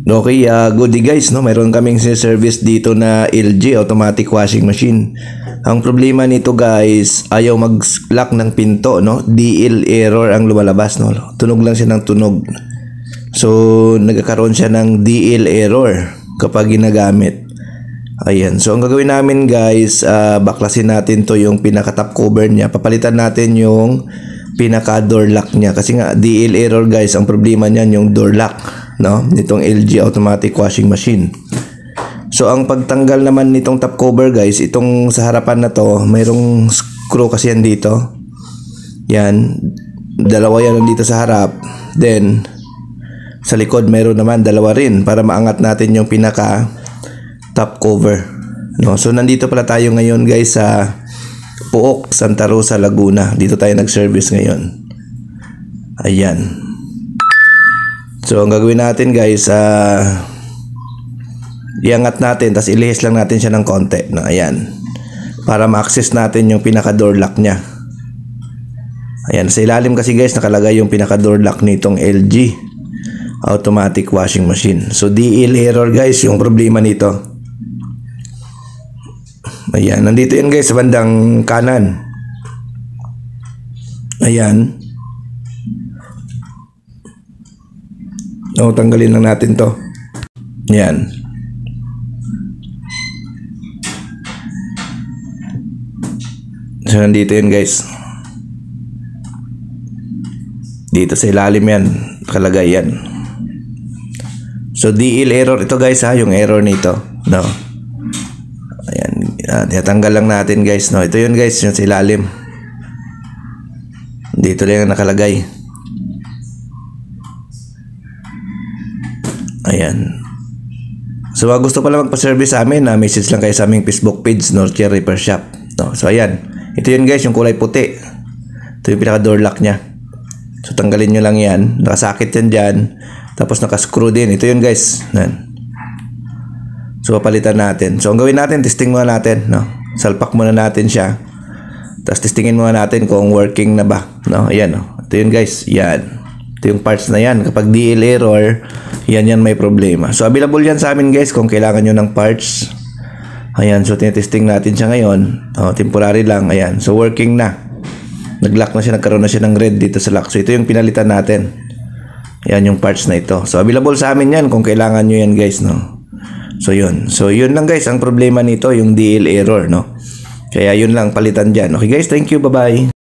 Okay, goodie guys, no? Mayroon kaming service dito na LG automatic washing machine. Ang problema nito guys, ayaw mag-lock ng pinto, no? DL error ang lumalabas, no? Tunog lang siya ng tunog. So, nagkakaroon siya ng DL error kapag ginagamit. Ayan. So, ang gagawin namin guys, baklasin natin to yung pinaka-top cover niya. Papalitan natin yung pinaka-door lock niya. Kasi nga, DL error guys, ang problema niyan yung door lock, no? Nitong LG automatic washing machine. So, ang pagtanggal naman nitong top cover guys, itong sa harapan na to, mayroong screw kasi yan dito. Yan. Dalawa yan dito sa harap. Then, sa likod mayroon naman dalawa rin para maangat natin yung pinaka top cover, no? So nandito pala tayo ngayon guys sa Pook, Santa Rosa, Laguna. Dito tayo nag-service ngayon. Ayan. So ang gagawin natin guys, iangat natin tapos ilihis lang natin siya ng konti, no? Ayan. Para ma-access natin yung pinaka door lock niya. Ayan, sa ilalim kasi guys nakalagay yung pinaka door lock nitong LG automatic washing machine. So DL error guys yung problema nito. Ayan, nandito yan guys sa bandang kanan. Ayan. O, tanggalin lang natin to. Ayan. So nandito yan guys. Dito sa ilalim yan nakalagay yan. So DL error ito guys yung error nito, no? Ayan, tinatanggal lang natin guys, no? Ito yun guys, yung sa ilalim. Dito lang yung nakalagay. Ayan. So gusto pala magpa-service sa amin, message lang kayo sa aming Facebook page, Northshire Repair Shop, no? So ayan, ito yun guys, yung kulay puti. Ito yung pinaka door lock nya. So tanggalin nyo lang yan, nakasakit yan dyan. Tapos naka-screw din. Ito yun guys. Yan. So papalitan natin. So ang gawin natin, testing muna natin, no? Salpak muna natin siya. Tapos testingin muna natin kung working na ba, no? Ayan, no? Ito yun guys. Yan. Ito yung parts na yan. Kapag DL error, yan may problema. So available yan sa amin guys kung kailangan nyo ng parts. Ayan. So tinetesting natin siya ngayon. Temporary lang. Ayan. So working na. Nag-lock na siya. Nagkaroon na siya ng red dito sa lock. So ito yung pinalitan natin. Yan yung parts na ito. So available sa amin yan kung kailangan nyo yan guys, no? So yun. So yun lang guys. Ang problema nito yung DL error, no? Kaya yun lang, palitan dyan. Okay guys, thank you. Bye-bye.